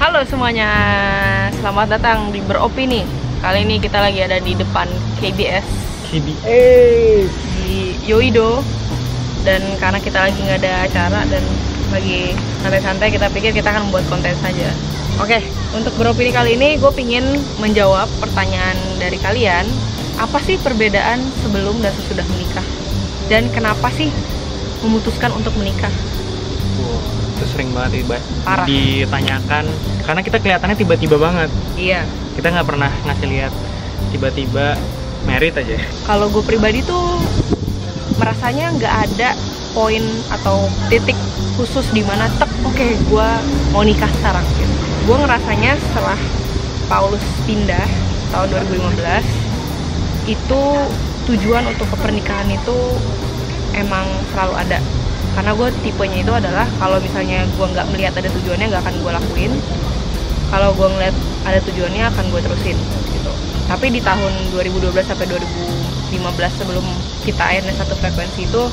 Halo semuanya, selamat datang di Beropini. Kali ini kita lagi ada di depan KBS di Yoido. Dan karena kita lagi nggak ada acara dan lagi santai-santai, kita pikir kita akan membuat konten saja. Oke, untuk Beropini kali ini gue pingin menjawab pertanyaan dari kalian. Apa sih perbedaan sebelum dan sesudah menikah? Dan kenapa sih memutuskan untuk menikah? Itu sering banget Parah. ditanyakan, karena kita kelihatannya tiba-tiba banget. Iya. Kita nggak pernah ngasih lihat tiba-tiba merit aja. Kalau gue pribadi tuh merasanya nggak ada poin atau titik khusus di mana oke, gue mau nikah sekarang gitu. Gue ngerasanya setelah Paulus pindah tahun 2015 itu tujuan untuk pernikahan itu emang selalu ada. Karena gue tipenya itu adalah kalau misalnya gue nggak melihat ada tujuannya nggak akan gue lakuin. Kalau gue ngeliat ada tujuannya akan gue terusin gitu. Tapi di tahun 2012 sampai 2015 sebelum kita akhirnya satu frekuensi itu,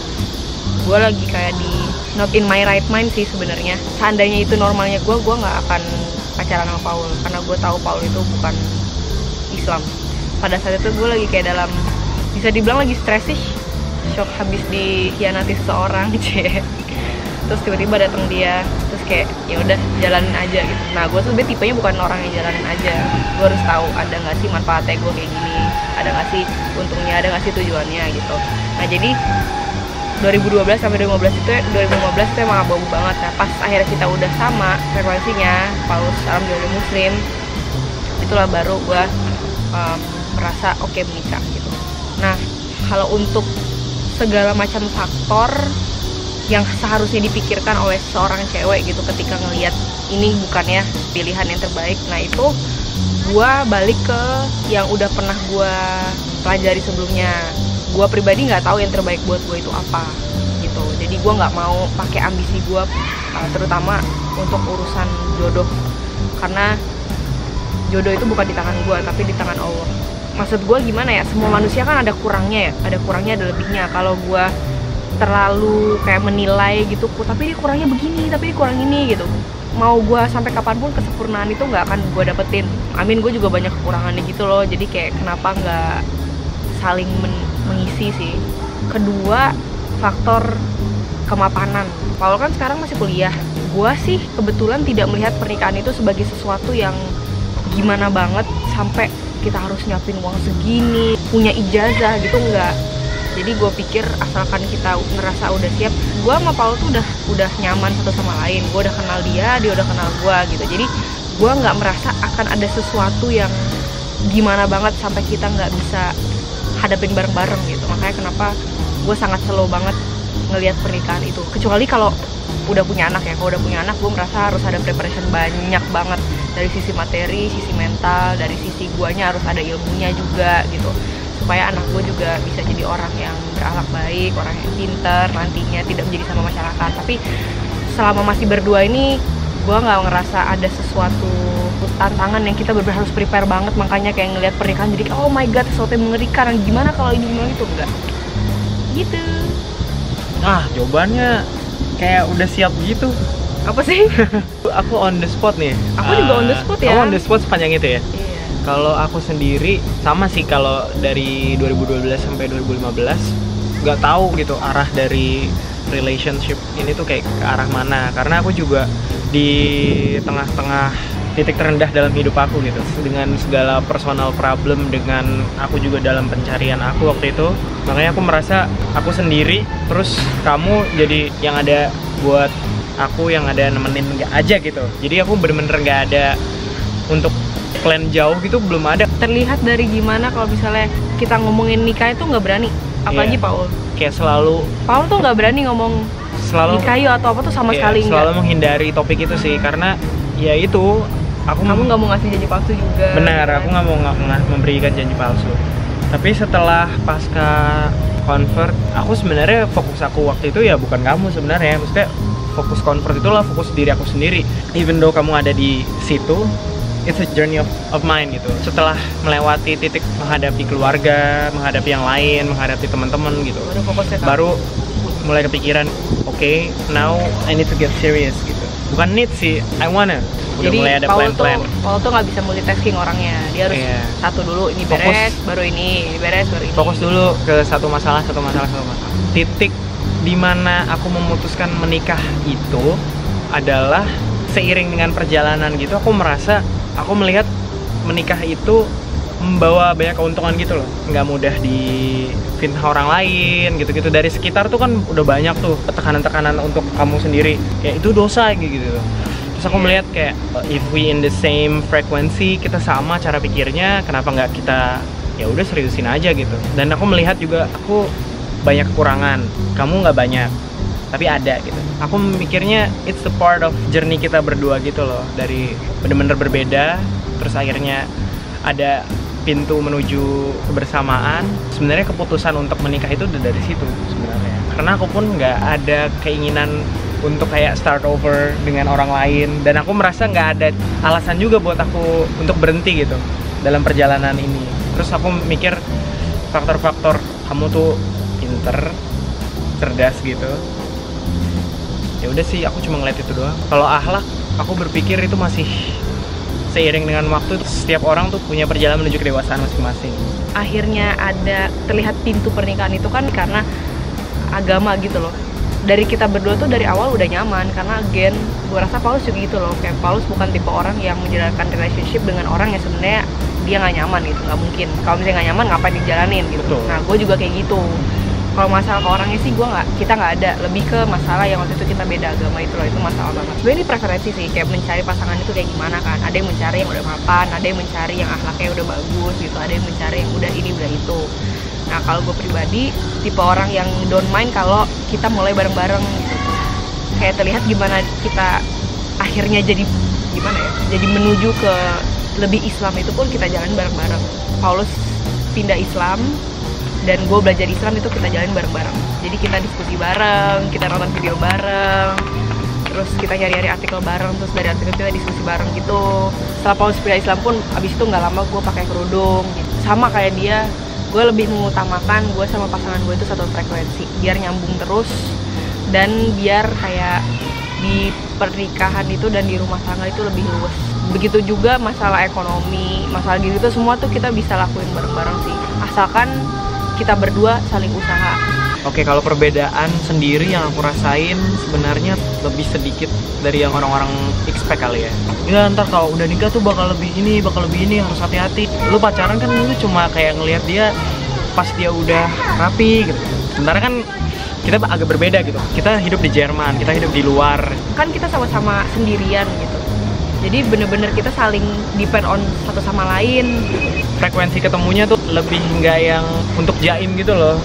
gue lagi kayak di not in my right mind sih sebenarnya. Seandainya itu normalnya gue nggak akan pacaran sama Paul, karena gue tahu Paul itu bukan Islam. Pada saat itu gue lagi kayak dalam, bisa dibilang lagi stressy, shock habis dikhianati seseorang, terus tiba-tiba datang dia, terus kayak ya udah jalanin aja gitu. Nah gue tuh tipenya bukan orang yang jalanin aja, gue harus tahu ada nggak sih manfaatnya gue kayak gini, ada nggak sih untungnya, ada nggak sih tujuannya gitu. Nah jadi 2012 sampai 2015 itu emang abu-abu banget. Nah pas akhirnya kita udah sama frekuensinya, Paulus alhamdulillah muslim, itulah baru gue merasa oke menikah gitu. Nah kalau untuk segala macam faktor yang seharusnya dipikirkan oleh seorang cewek gitu ketika ngelihat ini bukannya pilihan yang terbaik, nah itu gue balik ke yang udah pernah gue pelajari sebelumnya. Gue pribadi nggak tahu yang terbaik buat gue itu apa gitu. Jadi gue nggak mau pakai ambisi gue terutama untuk urusan jodoh, karena jodoh itu bukan di tangan gue tapi di tangan Allah. Maksud gue gimana ya, semua manusia kan ada kurangnya ya, ada kurangnya ada lebihnya. Kalau gue terlalu kayak menilai gitu, tapi dia kurangnya begini, tapi dia kurang ini gitu, mau gue sampai kapanpun kesempurnaan itu nggak akan gue dapetin. Amin, gue juga banyak kekurangannya gitu loh. Jadi kayak kenapa nggak saling mengisi sih. Kedua, faktor kemapanan. Paul kan sekarang masih kuliah. Gue sih kebetulan tidak melihat pernikahan itu sebagai sesuatu yang gimana banget sampai kita harus nyiapin uang segini, punya ijazah gitu, enggak. Jadi gue pikir asalkan kita ngerasa udah siap, gue sama Paul tuh udah nyaman satu sama lain. Gue udah kenal dia udah kenal gue gitu. Jadi gue nggak merasa akan ada sesuatu yang gimana banget sampai kita nggak bisa hadapin bareng-bareng gitu. Makanya kenapa gue sangat slow banget ngelihat pernikahan itu. Kecuali kalau udah punya anak ya. Kalau udah punya anak, gue merasa harus ada preparation banyak banget. Dari sisi materi, sisi mental, dari sisi guanya harus ada ilmunya juga gitu. Supaya anak gue juga bisa jadi orang yang berakhlak baik, orang yang pinter, nantinya tidak menjadi sama masyarakat. Tapi selama masih berdua ini, gue nggak ngerasa ada sesuatu tantangan yang kita benar-benar harus prepare banget. Makanya kayak ngelihat pernikahan jadi oh my god, sesuatu yang mengerikan. Gimana kalau ini gimana itu, enggak gitu. Ah, jawabannya kayak udah siap gitu. Apa sih? Aku on the spot nih. Aku juga on the spot ya. Aku on the spot sepanjang itu ya. Iya. Kalau aku sendiri sama sih, kalau dari 2012 sampai 2015 nggak tahu gitu arah dari relationship ini tuh kayak ke arah mana. Karena aku juga di tengah-tengah titik terendah dalam hidup aku gitu, dengan segala personal problem, dengan aku juga dalam pencarian aku waktu itu. Makanya aku merasa aku sendiri, terus kamu jadi yang ada buat aku, yang ada nemenin aja gitu. Jadi aku bener-bener nggak ada untuk plan jauh gitu, belum ada. Terlihat dari gimana kalau misalnya kita ngomongin nikah itu nggak berani, apalagi Paul. Kayak selalu Paul tuh nggak berani ngomong nikah yuk atau apa tuh sama sekali nggak. Selalu menghindari topik itu sih, karena ya itu kamu nggak mau ngasih janji palsu juga. Benar, kan? Aku nggak mau memberikan janji palsu. Tapi setelah pasca convert, aku sebenarnya fokus aku waktu itu ya bukan kamu sebenarnya. Maksudnya fokus convert itulah fokus diri aku sendiri. Even though kamu ada di situ, it's a journey of mine gitu. Setelah melewati titik menghadapi keluarga, menghadapi yang lain, menghadapi teman-teman gitu, baru mulai kepikiran, okay, now I need to get serious gitu. Bukan need sih, I wanna. Udah Jadi mulai ada plan-plan. Paul tuh nggak bisa multitasking orangnya. Dia harus satu dulu, ini beres, baru ini beres, baru ini. Fokus dulu ke satu masalah. Titik dimana aku memutuskan menikah itu adalah seiring dengan perjalanan gitu. Aku melihat menikah itu membawa banyak keuntungan gitu loh, nggak mudah difitnah orang lain gitu-gitu. Dari sekitar tuh kan udah banyak tuh tekanan-tekanan untuk kamu sendiri, kayak itu dosa gitu. Terus aku melihat kayak if we in the same frequency, kita sama cara pikirnya, kenapa nggak kita ya udah seriusin aja gitu. Dan aku melihat juga aku banyak kekurangan, kamu nggak banyak, tapi ada gitu. Aku mikirnya it's a part of journey kita berdua gitu loh, dari bener-bener berbeda, terus akhirnya ada pintu menuju kebersamaan. Sebenarnya keputusan untuk menikah itu udah dari situ sebenarnya, karena aku pun nggak ada keinginan untuk kayak start over dengan orang lain, dan aku merasa nggak ada alasan juga buat aku untuk berhenti gitu dalam perjalanan ini. Terus aku mikir faktor-faktor kamu tuh pinter, cerdas gitu. Ya udah sih, aku cuma ngeliat itu doang. Kalau akhlak, aku berpikir itu masih seiring dengan waktu, setiap orang tuh punya perjalanan menuju kedewasaan masing-masing. Akhirnya ada terlihat pintu pernikahan itu kan karena agama gitu loh. Dari kita berdua tuh dari awal udah nyaman, karena again gue rasa Paulus juga gitu loh. Kayak Paulus bukan tipe orang yang menjalankan relationship dengan orang yang sebenarnya dia nggak nyaman gitu, nggak mungkin. Kalau misalnya nggak nyaman ngapain dijalanin gitu. Betul. Nah gue juga kayak gitu. Kalau masalah ke orangnya sih kita nggak ada, lebih ke masalah yang waktu itu kita beda agama itu loh, itu masalah banget. Sebenarnya ini preferensi sih, kayak mencari pasangan itu kayak gimana kan. Ada yang mencari yang udah mapan, ada yang mencari yang akhlaknya udah bagus gitu, ada yang mencari yang udah ini udah itu. Nah kalau gue pribadi tipe orang yang don't mind kalau kita mulai bareng-bareng gitu. Kayak terlihat gimana kita akhirnya jadi gimana ya, jadi menuju ke lebih Islam itu pun kita jalan bareng-bareng. Paulus pindah Islam dan gue belajar Islam itu kita jalan bareng-bareng. Jadi kita diskusi bareng, kita nonton video bareng, terus kita nyari-nyari artikel bareng, terus dari artikel kita diskusi bareng gitu. Setelah Paulus pindah Islam pun abis itu nggak lama gue pakai kerudung gitu. Sama kayak dia, gue lebih mengutamakan gue sama pasangan gue itu satu frekuensi biar nyambung terus, dan biar kayak di pernikahan itu dan di rumah tangga itu lebih luas. Begitu juga masalah ekonomi, masalah gitu semua tuh kita bisa lakuin bareng-bareng sih, asalkan kita berdua saling usaha. Oke, kalau perbedaan sendiri yang aku rasain sebenarnya lebih sedikit dari yang orang-orang expect kali ya. Ya ntar kalau udah nikah tuh bakal lebih ini, harus hati-hati. Lu pacaran kan lu cuma kayak ngelihat dia pas dia udah rapi gitu. Sementara kan kita agak berbeda gitu. Kita hidup di Jerman, kita hidup di luar. Kan kita sama-sama sendirian gitu. Jadi bener-bener kita saling depend on satu sama lain. Frekuensi ketemunya tuh lebih nggak yang untuk jaim gitu loh,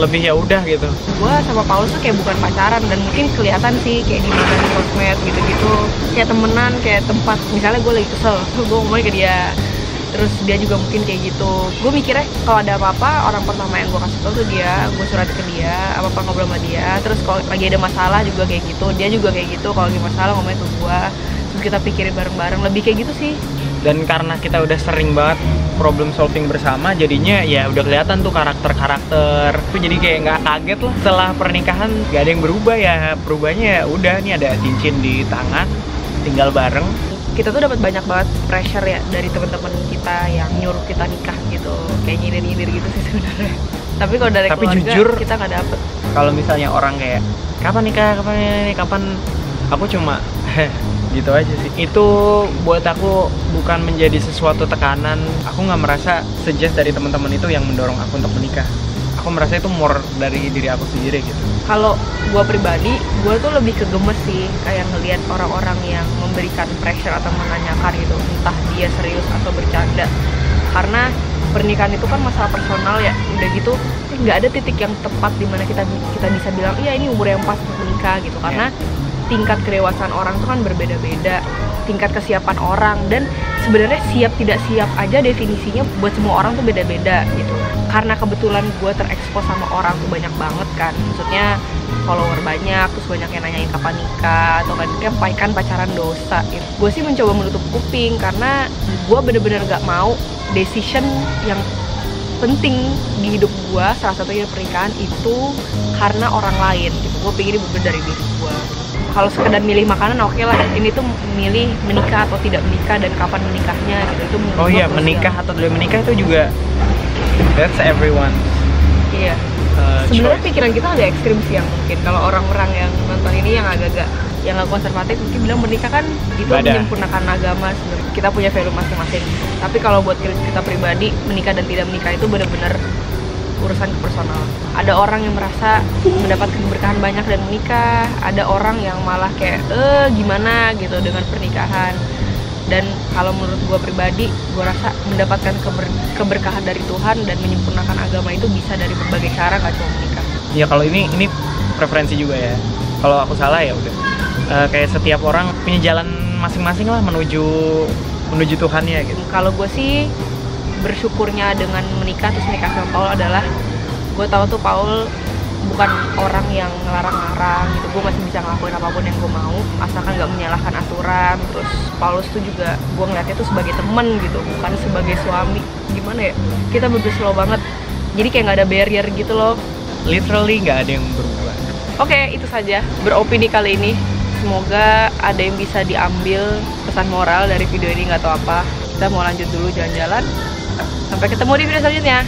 lebih ya udah gitu. Gue sama Paulus tuh kayak bukan pacaran, dan mungkin kelihatan sih kayak di mana di sosmed gitu-gitu, kayak temenan, kayak tempat misalnya gue lagi kesel, gue ngomongin ke dia, terus dia juga mungkin kayak gitu. Gue mikirnya kalau ada apa-apa, orang pertama yang gue kasih tau tuh dia, gue surat ke dia, apa-apa ngobrol sama dia. Terus kalau lagi ada masalah juga kayak gitu, dia juga kayak gitu, kalau lagi masalah ngomongin ke gue, terus kita pikirin bareng-bareng, lebih kayak gitu sih. Dan karena kita udah sering banget problem solving bersama, jadinya ya udah kelihatan tuh karakter-karakter. Itu jadi kayak nggak kaget lah. Setelah pernikahan nggak ada yang berubah ya, perubahannya ya udah, nih ada cincin di tangan, tinggal bareng. Kita tuh dapat banyak banget pressure ya dari teman-teman kita yang nyuruh kita nikah gitu, kayak nyindir-nyindir gitu sih sebenarnya. Tapi kalau dari keluarga jujur, kita nggak dapet. Kalau misalnya orang kayak kapan nikah, kapan, aku cuma gitu aja sih. Itu buat aku bukan menjadi sesuatu tekanan. Aku nggak merasa suggest dari teman-teman itu yang mendorong aku untuk menikah. Aku merasa itu more dari diri aku sendiri gitu. Kalau gue pribadi, gue tuh lebih kegemes sih kayak ngelihat orang-orang yang memberikan pressure atau menanyakan gitu, entah dia serius atau bercanda. Karena pernikahan itu kan masalah personal ya, udah gitu nggak ada titik yang tepat di mana kita bisa bilang iya ini umur yang pas untuk menikah gitu. Karena tingkat kedewasaan orang tuh kan berbeda-beda, tingkat kesiapan orang, dan sebenarnya siap tidak siap aja definisinya buat semua orang tuh beda-beda gitu. Karena kebetulan gue terekspos sama orang tuh banyak banget kan, maksudnya follower banyak, terus banyak yang nanyain kapan nikah, atau kan pacaran dosa gitu. Gue sih mencoba menutup kuping, karena gue bener-bener gak mau decision yang penting di hidup gue, salah satunya pernikahan itu karena orang lain gitu. Gue pengen bener dari diri gue. kalau sekedar milih makanan oke lah, ini tuh milih menikah atau tidak menikah dan kapan menikahnya gitu. Itu Oh iya, menikah atau tidak menikah itu juga that's everyone. Iya. Sebenarnya pikiran kita agak ekstrim sih yang mungkin kalau orang-orang yang nonton ini yang agak-agak yang nggak konservatif mungkin bilang menikah kan itu menyempurnakan agama. Sebenarnya kita punya value masing-masing. Tapi kalau buat kita pribadi, menikah dan tidak menikah itu benar-benar urusan personal. Ada orang yang merasa mendapatkan keberkahan banyak dan menikah, ada orang yang malah kayak gimana gitu dengan pernikahan. Dan kalau menurut gue pribadi, gue rasa mendapatkan keberkahan dari Tuhan dan menyempurnakan agama itu bisa dari berbagai cara, gak cuma menikah. Ya kalau ini preferensi juga ya. Kalau aku salah ya udah. Kayak setiap orang punya jalan masing-masing lah menuju Tuhannya gitu. Kalau gue sih bersyukurnya dengan menikah terus menikah sama Paul adalah gue tahu tuh Paul bukan orang yang ngelarang-larang gitu. Gue masih bisa ngelakuin apapun yang gue mau asalkan nggak menyalahkan aturan. Terus Paulus tuh juga gue ngeliatnya tuh sebagai temen gitu, bukan sebagai suami. Gimana ya, kita bener slow banget, jadi kayak nggak ada barrier gitu loh. Literally nggak ada yang berubah. Oke, itu saja beropini kali ini. Semoga ada yang bisa diambil pesan moral dari video ini, nggak tahu apa. Kita mau lanjut dulu jalan-jalan. Sampai ketemu di video selanjutnya.